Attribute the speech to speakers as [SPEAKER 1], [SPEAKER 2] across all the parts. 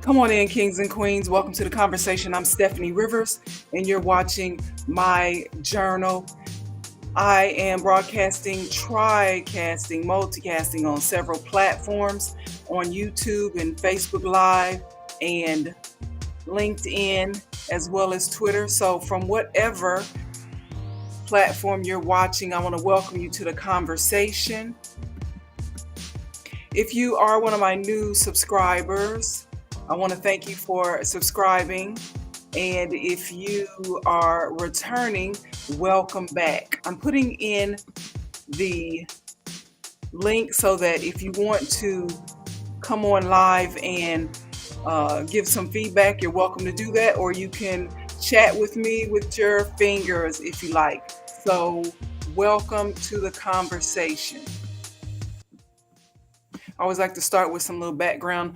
[SPEAKER 1] Come on in, kings and queens. Welcome to the conversation. I'm Steffanie Rivers, and you're watching my journal. I am broadcasting, tricasting, multicasting on several platforms on YouTube and Facebook Live and LinkedIn, as well as Twitter. So from whatever platform you're watching, I want to welcome you to the conversation. If you are one of my new subscribers, I want to thank you for subscribing. And if you are returning, welcome back. I'm putting in the link so that if you want to come on live and give some feedback, you're welcome to do that, or you can chat with me with your fingers if you like. So welcome to the conversation. I always like to start with some little background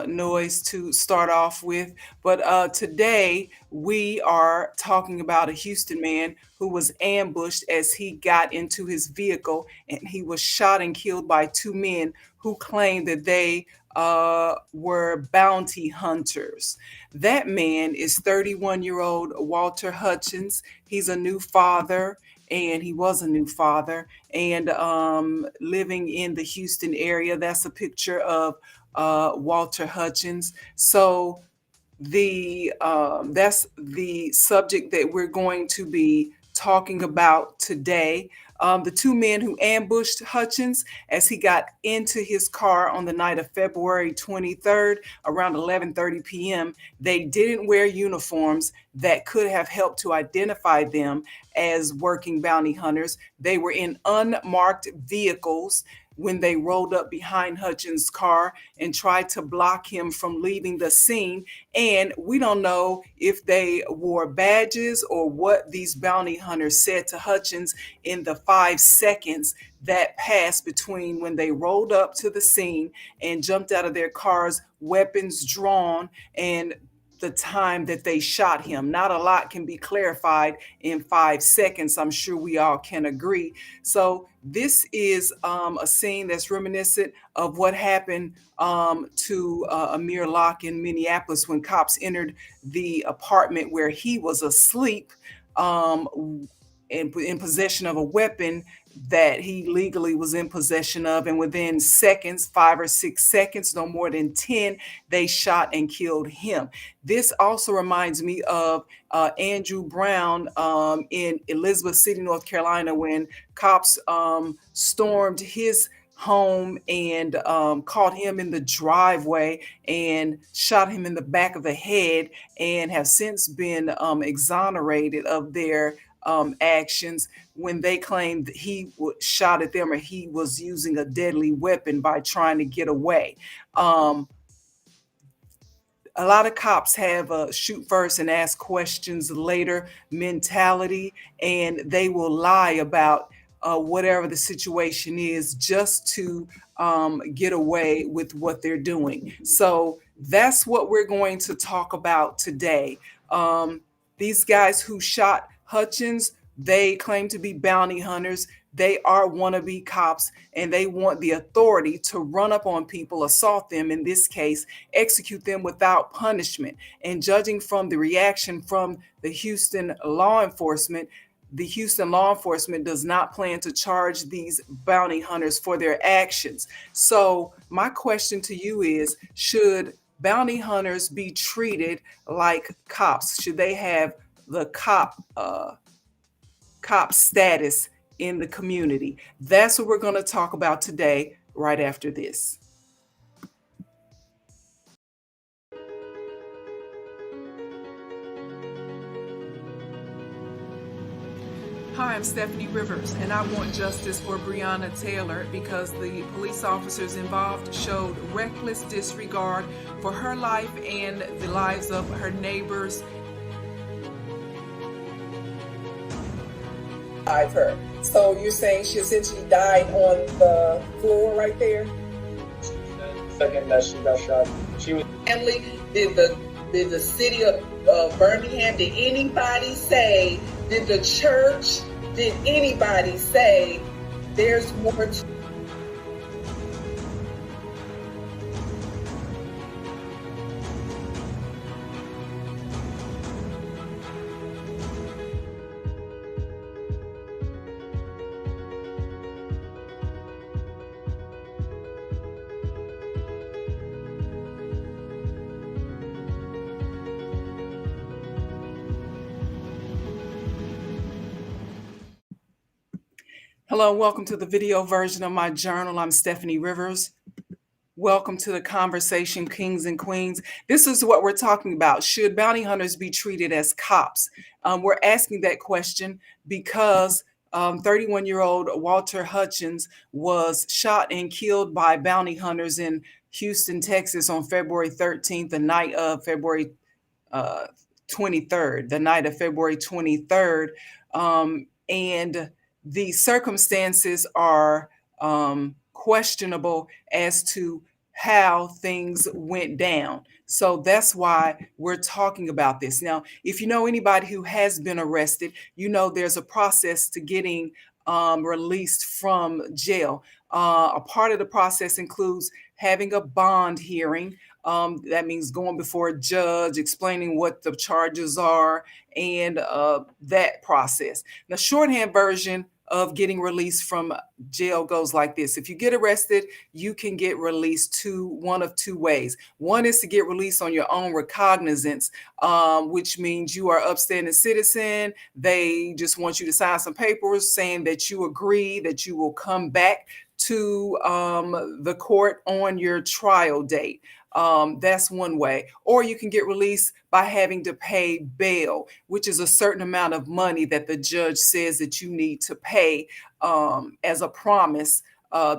[SPEAKER 1] noise to start off with. But today we are talking about a Houston man who was ambushed as he got into his vehicle, and he was shot and killed by two men who claimed that they were bounty hunters. That man is 31-year-old Walter Hutchins. He's a new father. And he was a new father and living in the Houston area. That's a picture of Walter Hutchins. So that's the subject that we're going to be talking about today. The two men who ambushed Hutchins as he got into his car on the night of February 23rd around 11:30 p.m. They didn't wear uniforms that could have helped to identify them as working bounty hunters. They were in unmarked vehicles when they rolled up behind Hutchins' car and tried to block him from leaving the scene. And we don't know if they wore badges or what these bounty hunters said to Hutchins in the 5 seconds that passed between when they rolled up to the scene and jumped out of their cars, weapons drawn, and the time that they shot him. Not a lot can be clarified in 5 seconds. I'm sure we all can agree. So this is a scene that's reminiscent of what happened to Amir Locke in Minneapolis when cops entered the apartment where he was asleep in possession of a weapon that he legally was in possession of. And within seconds, 5 or 6 seconds, no more than 10, they shot and killed him. This also reminds me of Andrew Brown in Elizabeth City, North Carolina, when cops stormed his home and caught him in the driveway and shot him in the back of the head, and have since been exonerated of their actions when they claimed that he shot at them or he was using a deadly weapon by trying to get away. A lot of cops have a shoot first and ask questions later mentality, and they will lie about whatever the situation is just to get away with what they're doing. So that's what we're going to talk about today. These guys who shot Hutchins, they claim to be bounty hunters. They are wannabe cops, and they want the authority to run up on people, assault them, in this case, execute them without punishment. And judging from the reaction from the Houston law enforcement does not plan to charge these bounty hunters for their actions. So my question to you is, should bounty hunters be treated like cops? Should they have the cop status in the community? That's what we're going to talk about today, right after this. Hi, I'm Steffanie Rivers, and I want justice for Breonna Taylor because the police officers involved showed reckless disregard for her life and the lives of her neighbors. Her. So you're saying she essentially died on the floor right there?
[SPEAKER 2] Second that she got shot, she was.
[SPEAKER 3] Family, did the city of Birmingham, did anybody say, did the church, did anybody say there's more to
[SPEAKER 1] Hello, and welcome to the video version of my journal. I'm Steffanie Rivers. Welcome to the conversation, kings and queens. This is what we're talking about. Should bounty hunters be treated as cops? We're asking that question because 31-year-old Walter Hutchins was shot and killed by bounty hunters in Houston, Texas on February 13th, the night of February uh, 23rd, the night of February 23rd. And the circumstances are questionable as to how things went down. So that's why we're talking about this. Now, if you know anybody who has been arrested, you know there's a process to getting released from jail. A part of the process includes having a bond hearing. That means going before a judge, explaining what the charges are, and that process. The shorthand version of getting released from jail goes like this. If you get arrested, you can get released one of two ways. One is to get released on your own recognizance, which means you are upstanding citizen. They just want you to sign some papers saying that you agree that you will come back to the court on your trial date. That's one way. Or you can get released by having to pay bail, which is a certain amount of money that the judge says that you need to pay as a promise,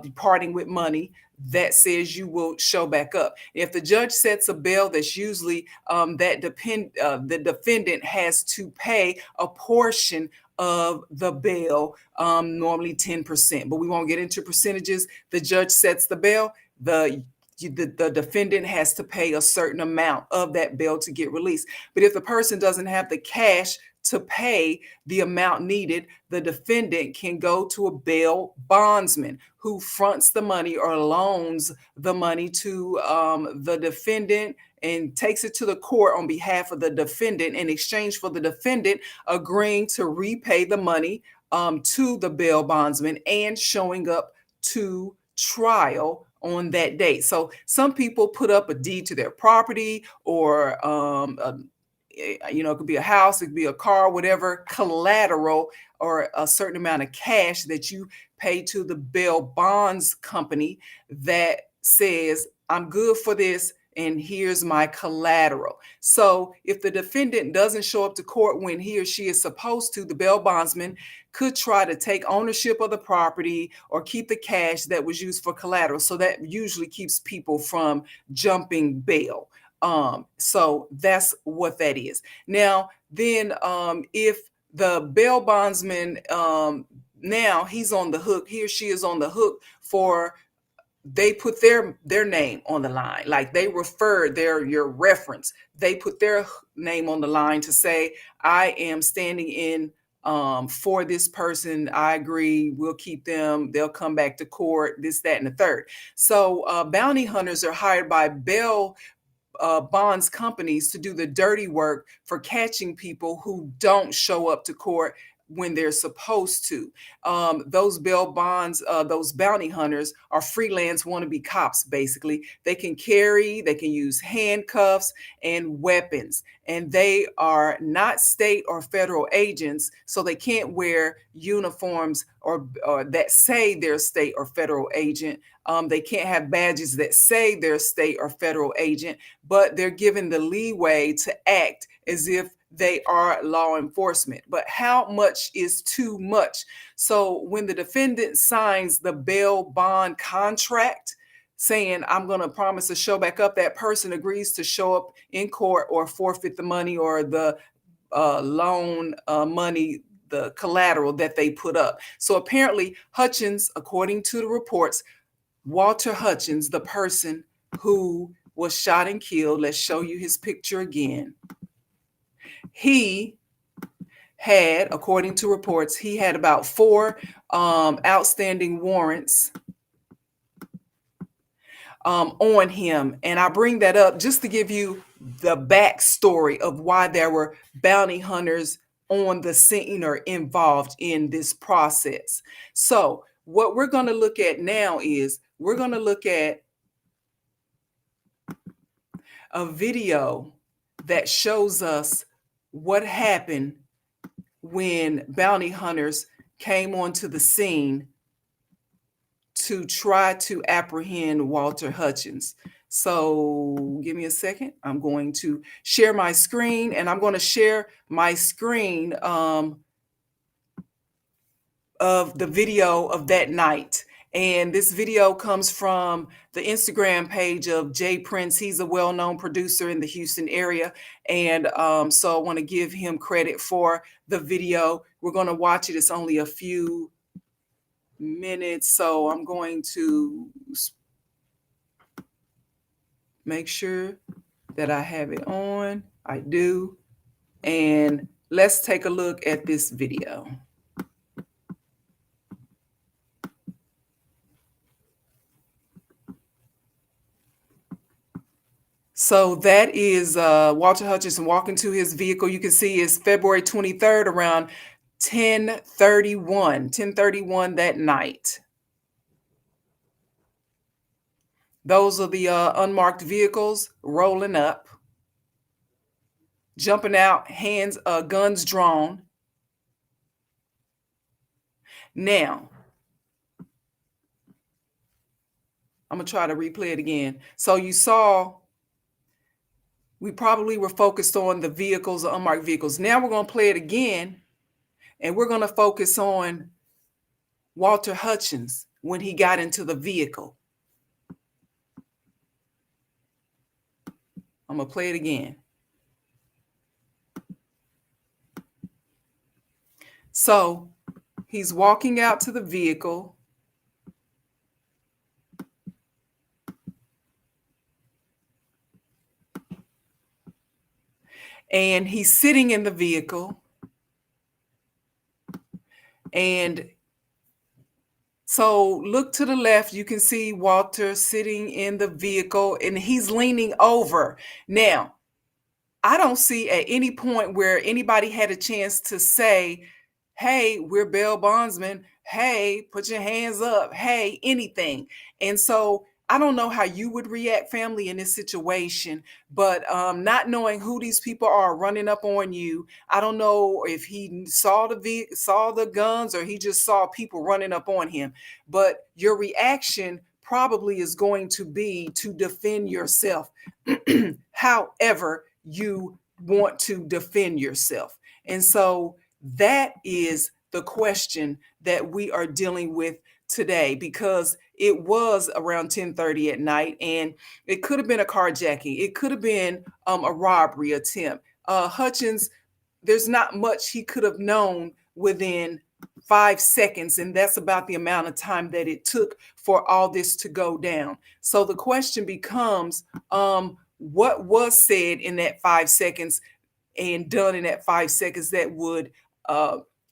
[SPEAKER 1] departing with money that says you will show back up. If the judge sets a bail, that's usually the defendant has to pay a portion of the bail, normally 10%, but we won't get into percentages. The judge sets the bail, the defendant has to pay a certain amount of that bail to get released. But if the person doesn't have the cash to pay the amount needed, the defendant can go to a bail bondsman who fronts the money or loans the money to the defendant and takes it to the court on behalf of the defendant in exchange for the defendant agreeing to repay the money to the bail bondsman and showing up to trial on that date. So some people put up a deed to their property, or it could be a house, it could be a car, whatever collateral or a certain amount of cash that you pay to the bail bonds company that says, I'm good for this and here's my collateral. So if the defendant doesn't show up to court when he or she is supposed to, the bail bondsman could try to take ownership of the property or keep the cash that was used for collateral. So that usually keeps people from jumping bail. So that's what that is. Now, then if the bail bondsman, now he's on the hook, he or she is on the hook for, they put their name on the line, like they refer your reference. They put their name on the line to say, I am standing in for this person. I agree. We'll keep them. They'll come back to court, this, that, and the third. So bounty hunters are hired by bail bonds companies to do the dirty work for catching people who don't show up to court when they're supposed to. Those bail bonds, those bounty hunters are freelance wannabe cops, basically. They can use handcuffs and weapons, and they are not state or federal agents, so they can't wear uniforms or that say they're state or federal agent. They can't have badges that say they're state or federal agent, but they're given the leeway to act as if they are law enforcement. But how much is too much? So when the defendant signs the bail bond contract saying, I'm going to promise to show back up, that person agrees to show up in court or forfeit the money or the loan money, the collateral that they put up. So apparently Hutchins, according to the reports, Walter Hutchins, the person who was shot and killed, let's show you his picture again. He had, according to reports, he had about 4 outstanding warrants on him. And I bring that up just to give you the backstory of why there were bounty hunters on the scene or involved in this process. So what we're going to look at now is we're going to look at a video that shows us what happened when bounty hunters came onto the scene to try to apprehend Walter Hutchins. So give me a second. I'm going to share my screen, and I'm going to share my screen of the video of that night. And this video comes from the Instagram page of Jay Prince. He's a well-known producer in the Houston area. And so I want to give him credit for the video. We're going to watch it. It's only a few minutes. So I'm going to make sure that I have it on. I do. And let's take a look at this video. So that is Walter Hutchinson walking to his vehicle. You can see it's February 23rd around 10:31 that night. Those are the unmarked vehicles rolling up, jumping out, guns drawn. Now, I'm going to try to replay it again. So you saw, we probably were focused on the vehicles, the unmarked vehicles. Now we're going to play it again, and we're going to focus on Walter Hutchins when he got into the vehicle. I'm going to play it again. So he's walking out to the vehicle. And he's sitting in the vehicle. And so look to the left, you can see Walter sitting in the vehicle and he's leaning over. Now, I don't see at any point where anybody had a chance to say, hey, we're bail bondsmen. Hey, put your hands up. Hey, anything. And so I don't know how you would react, family, in this situation, but not knowing who these people are running up on you, I don't know if he saw the guns or he just saw people running up on him. But your reaction probably is going to be to defend yourself, however you want to defend yourself. And so that is the question that we are dealing with today, because it was around 10:30 at night, and it could have been a carjacking. It could have been a robbery attempt. Hutchins, there's not much he could have known within 5 seconds, and that's about the amount of time that it took for all this to go down. So the question becomes, what was said in that 5 seconds and done in that 5 seconds that would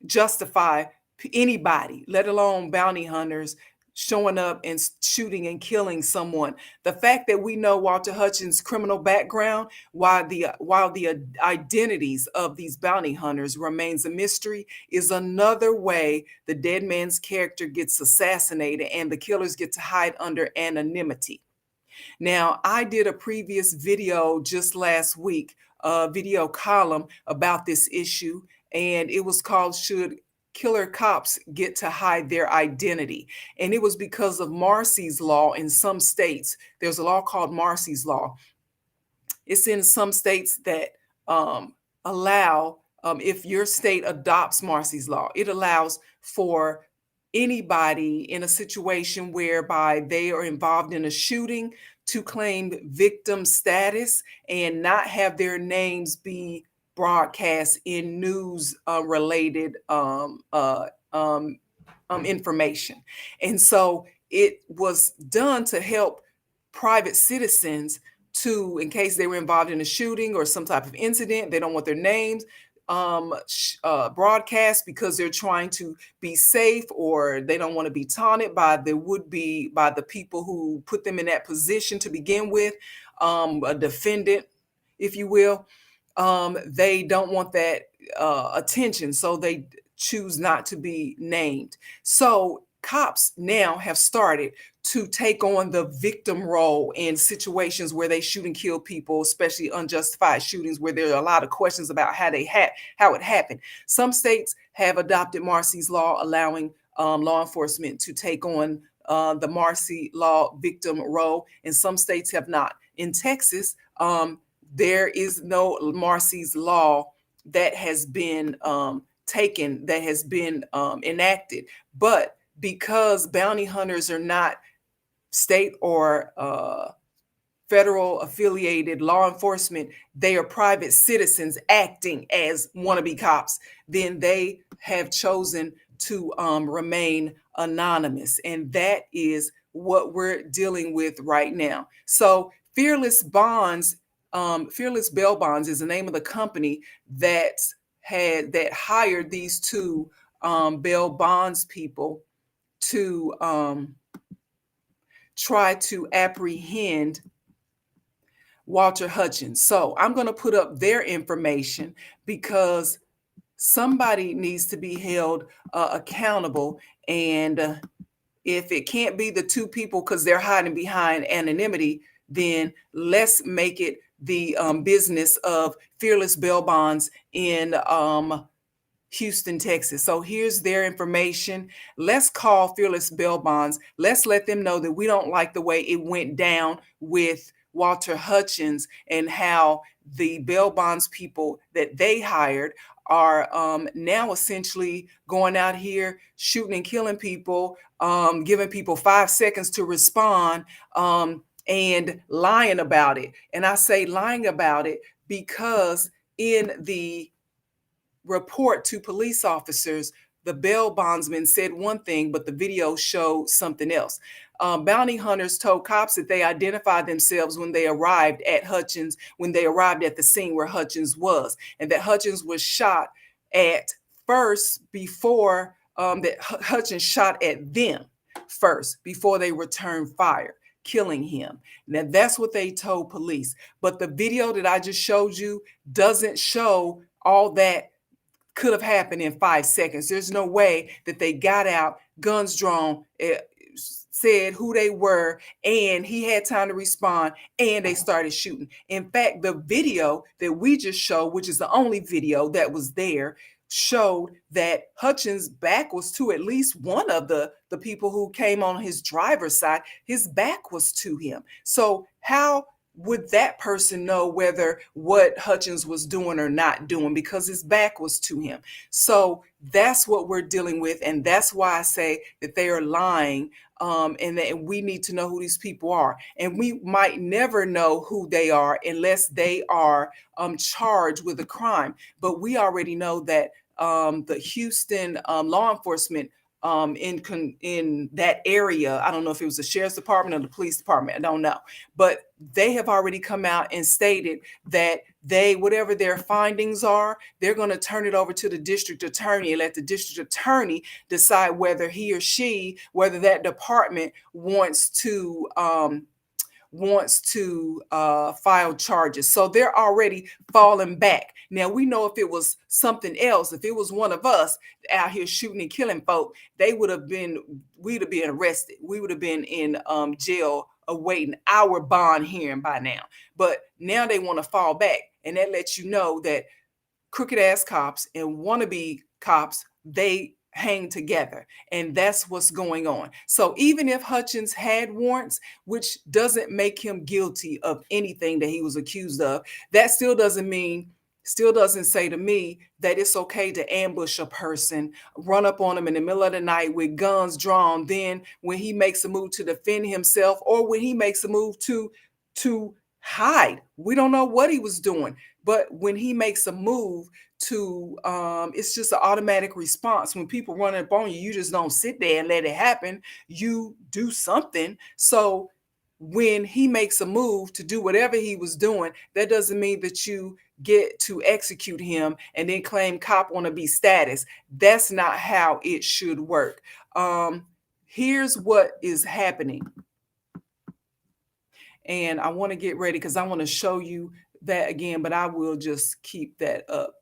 [SPEAKER 1] justify anybody, let alone bounty hunters, showing up and shooting and killing someone? The fact that we know Walter Hutchins' criminal background, while the identities of these bounty hunters remains a mystery, is another way the dead man's character gets assassinated and the killers get to hide under anonymity. Now, I did a previous video just last week, a video column about this issue, and it was called "Should Killer Cops Get to Hide Their Identity?" And it was because of Marsy's law in some states. There's a law called Marsy's law. It's in some states that allow, if your state adopts Marsy's law, it allows for anybody in a situation whereby they are involved in a shooting to claim victim status and not have their names be broadcast in news related information. And so it was done to help private citizens to, in case they were involved in a shooting or some type of incident, they don't want their names broadcast because they're trying to be safe, or they don't want to be taunted by the people who put them in that position to begin with, a defendant, if you will. They don't want that attention, so they choose not to be named. So cops now have started to take on the victim role in situations where they shoot and kill people, especially unjustified shootings where there are a lot of questions about how it happened. Some states have adopted Marsy's Law, allowing law enforcement to take on the Marcy Law victim role, and some states have not. In Texas, there is no Marsy's Law that has been taken, that has been enacted. But because bounty hunters are not state or federal affiliated law enforcement, they are private citizens acting as wannabe cops, then they have chosen to remain anonymous. And that is what we're dealing with right now. So Fearless Bonds, Fearless Bail Bonds is the name of the company that hired these two bail bonds people to try to apprehend Walter Hutchins. So I'm going to put up their information because somebody needs to be held accountable. And if it can't be the two people because they're hiding behind anonymity, then let's make it the business of Fearless Bail Bonds in Houston, Texas. So here's their information. Let's call Fearless Bail Bonds. Let's let them know that we don't like the way it went down with Walter Hutchins and how the bail bonds people that they hired are now essentially going out here shooting and killing people, giving people 5 seconds to respond, and lying about it. And I say lying about it because in the report to police officers, the bail bondsman said one thing, but the video showed something else. Bounty hunters told cops that they identified themselves when they arrived at Hutchins, when they arrived at the scene where Hutchins was, and that Hutchins was shot at first before that Hutchins shot at them first before they returned fire, killing him. Now that's what they told police. But the video that I just showed you doesn't show all that could have happened in 5 seconds. There's no way that they got out, guns drawn, said who they were, and he had time to respond, and they started shooting. In fact, the video that we just showed, which is the only video that was there, showed that Hutchins' back was to at least one of the people who came on his driver's side. His back was to him. So how would that person know whether what Hutchins was doing or not doing, because his back was to him? So that's what we're dealing with. And that's why I say that they are lying. And that we need to know who these people are. And we might never know who they are unless they are charged with a crime. But we already know that the Houston law enforcement in that area, I don't know if it was the sheriff's department or the police department, I don't know, but they have already come out and stated that whatever their findings are, they're going to turn it over to the district attorney and let the district attorney decide whether he or she, whether that department wants to file charges. So they're already falling back. Now, we know if it was something else, if it was one of us out here shooting and killing folk, we'd have been arrested. We would have been in jail awaiting our bond hearing by now. But now they want to fall back. And that lets you know that crooked ass cops and wannabe cops, they hang together, and that's what's going on. So even if Hutchins had warrants, which doesn't make him guilty of anything that he was accused of, that still doesn't say to me that it's okay to ambush a person, run up on them in the middle of the night with guns drawn. Then when he makes a move to defend himself, or when he makes a move to hide, we don't know what he was doing, but when he makes a move to it's just an automatic response. When people run up on you, you just don't sit there and let it happen. You do something. So when he makes a move to do whatever he was doing, that doesn't mean that you get to execute him and then claim cop wannabe status. That's not how it should work. Here's what is happening. And I want to get ready because I want to show you that again, but I will just keep that up.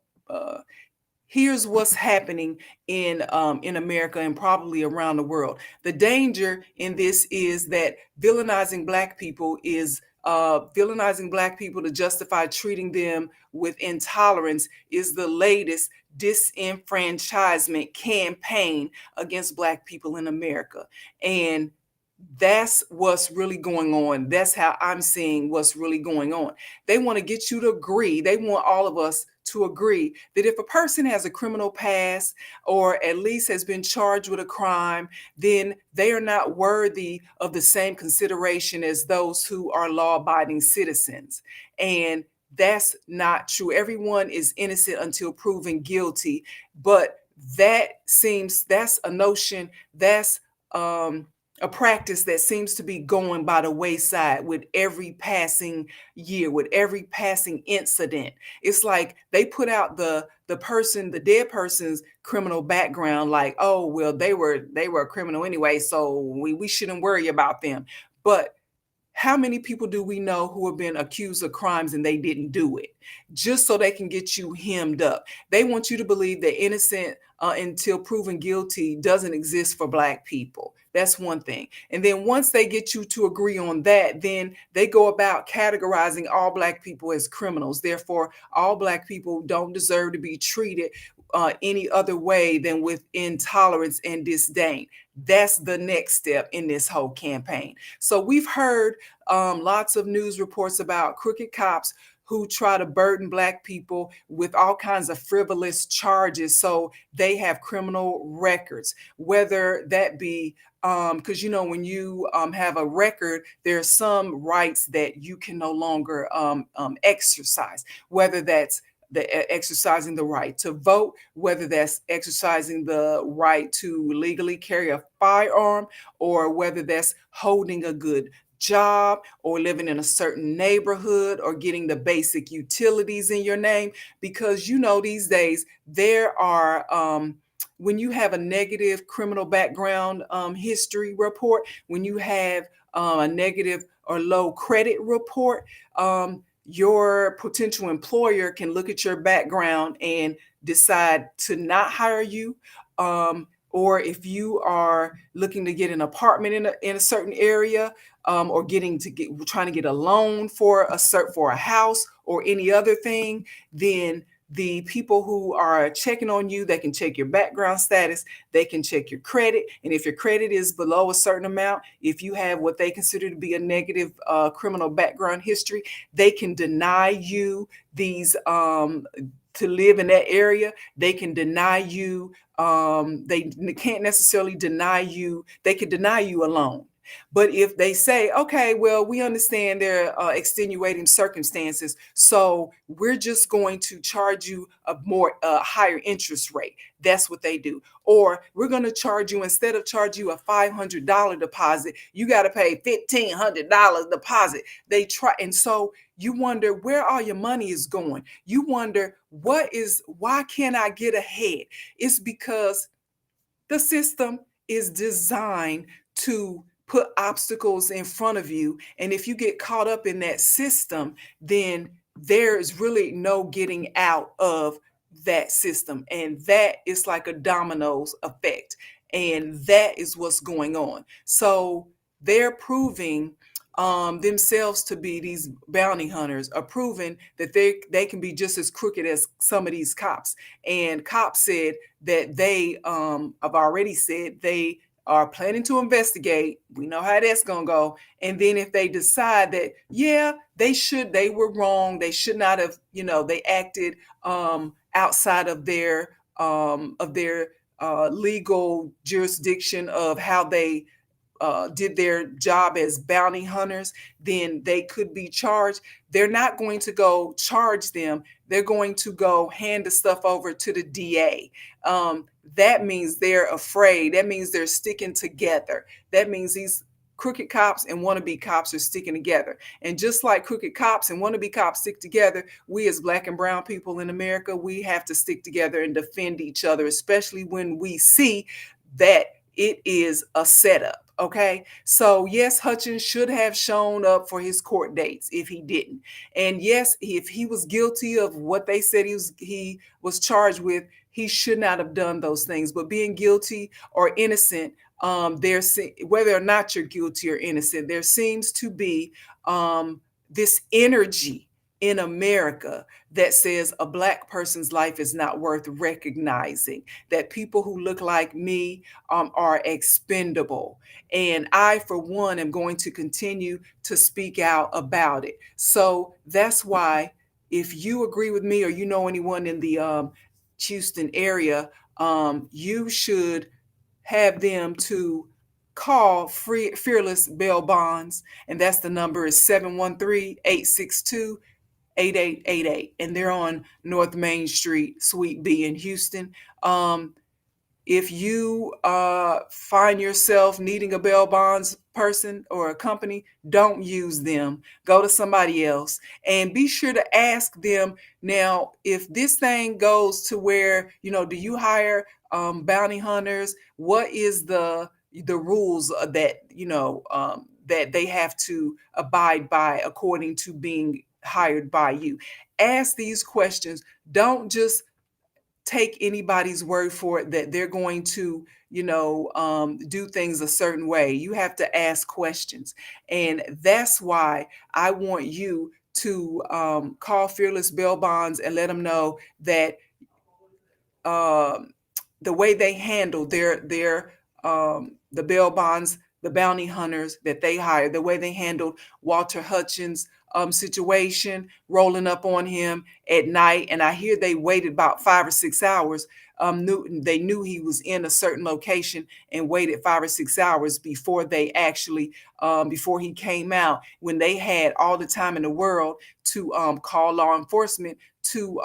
[SPEAKER 1] here's what's happening in America and probably around the world. The danger in this is that villainizing black people to justify treating them with intolerance is the latest disenfranchisement campaign against black people in America. And that's what's really going on. That's how I'm seeing what's really going on. They want to get you to agree. They want all of us to agree that if a person has a criminal past or at least has been charged with a crime, then they are not worthy of the same consideration as those who are law-abiding citizens. And that's not true. Everyone is innocent until proven guilty. But that's a notion, that's a practice that seems to be going by the wayside with every passing year, with every passing incident. It's like they put out the dead person's criminal background, like, oh well, they were a criminal anyway, so we shouldn't worry about them. But how many people do we know who have been accused of crimes and they didn't do it, just so they can get you hemmed up? They want you to believe that innocent until proven guilty doesn't exist for black people. That's one thing. And then once they get you to agree on that, then they go about categorizing all black people as criminals. Therefore, all black people don't deserve to be treated any other way than with intolerance and disdain. That's the next step in this whole campaign. So we've heard lots of news reports about crooked cops who try to burden black people with all kinds of frivolous charges so they have criminal records, whether that be because when you have a record, there are some rights that you can no longer exercise, whether that's exercising the right to vote, whether that's exercising the right to legally carry a firearm, or whether that's holding a good job or living in a certain neighborhood or getting the basic utilities in your name. Because these days there are when you have a negative criminal background history report, when you have a negative or low credit report, your potential employer can look at your background and decide to not hire you. Or if you are looking to get an apartment in a certain area, or trying to get a loan for a house or any other thing, then the people who are checking on you, they can check your background status, they can check your credit. And if your credit is below a certain amount, if you have what they consider to be a negative criminal background history, they can deny you these to live in that area. They can deny you, they can't necessarily deny you, they could deny you a loan. But if they say, okay, well, we understand there are extenuating circumstances, so we're just going to charge you a higher interest rate. That's what they do. Or we're going to charge you, instead of charge you a $500 deposit, you got to pay $1,500 deposit. They try. And so you wonder where all your money is going. You wonder why can't I get ahead? It's because the system is designed to put obstacles in front of you. And if you get caught up in that system, then there is really no getting out of that system. And that is like a dominoes effect. And that is what's going on. So they're proving themselves to be, these bounty hunters are proving that they can be just as crooked as some of these cops. And cops said that they have already said they are planning to investigate. We know how that's going to go. And then if they decide that, yeah, they were wrong, they should not have, they acted outside of their legal jurisdiction of how they did their job as bounty hunters, then they could be charged. They're not going to go charge them. They're going to go hand the stuff over to the DA. That means they're afraid. That means they're sticking together. That means these crooked cops and wannabe cops are sticking together. And just like crooked cops and wannabe cops stick together, we as Black and brown people in America, we have to stick together and defend each other, especially when we see that it is a setup. Okay, so yes, Hutchins should have shown up for his court dates if he didn't. And yes, if he was guilty of what they said he was charged with, he should not have done those things. But being guilty or innocent, whether or not you're guilty or innocent, there seems to be this energy in America that says a Black person's life is not worth recognizing, that people who look like me are expendable. And I, for one, am going to continue to speak out about it. So that's why, if you agree with me or you know anyone in the Houston area, you should have them to call Fearless Bail Bonds. And that's the number is 713-862-8888. And they're on North Main Street, Suite B in Houston. If you find yourself needing a bail bonds person or a company, don't use them. Go to somebody else and be sure to ask them. Now, if this thing goes to where, do you hire bounty hunters? What is the rules that, that they have to abide by according to being hired by you? Ask these questions. Don't just take anybody's word for it that they're going to, do things a certain way. You have to ask questions. And that's why I want you to call Fearless Bail Bonds and let them know that the way they handle the bail bonds, the bounty hunters that they hired, the way they handled Walter Hutchins' situation, rolling up on him at night. And I hear they waited about 5 or 6 hours. They knew he was in a certain location and waited 5 or 6 hours before they actually, before he came out, when they had all the time in the world to call law enforcement to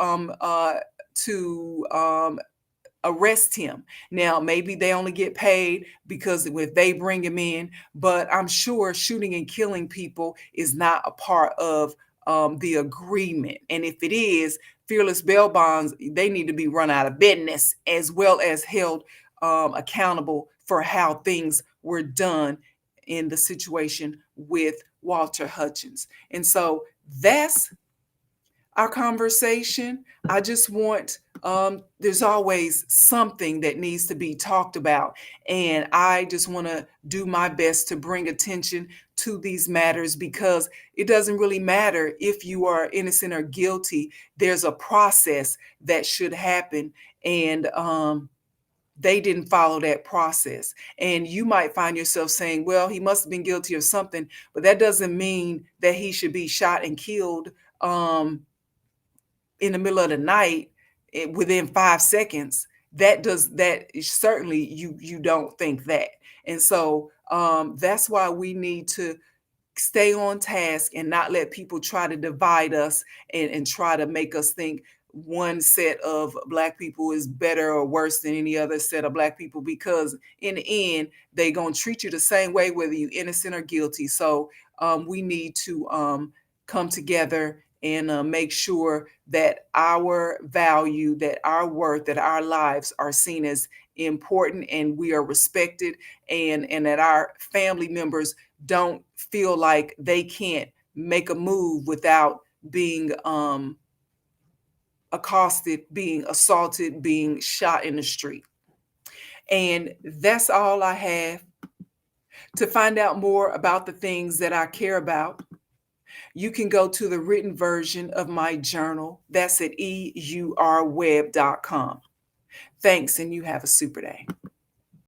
[SPEAKER 1] arrest him. Now, maybe they only get paid because if they bring him in, but I'm sure shooting and killing people is not a part of the agreement. And if it is, Fearless Bail Bonds, they need to be run out of business as well as held accountable for how things were done in the situation with Walter Hutchins. And so that's our conversation. I just want, there's always something that needs to be talked about. And I just want to do my best to bring attention to these matters, because it doesn't really matter if you are innocent or guilty. There's a process that should happen. And they didn't follow that process. And you might find yourself saying, well, he must have been guilty of something, but that doesn't mean that he should be shot and killed in the middle of the night within 5 seconds. That certainly you don't think that. And so that's why we need to stay on task and not let people try to divide us and try to make us think one set of Black people is better or worse than any other set of Black people, because in the end, they're going to treat you the same way, whether you're innocent or guilty. So we need to come together and make sure that our value, that our worth, that our lives are seen as important and we are respected, and that our family members don't feel like they can't make a move without being accosted, being assaulted, being shot in the street. And that's all I have. To find out more about the things that I care about, you can go to the written version of my journal. That's at eurweb.com. Thanks, and you have a super day.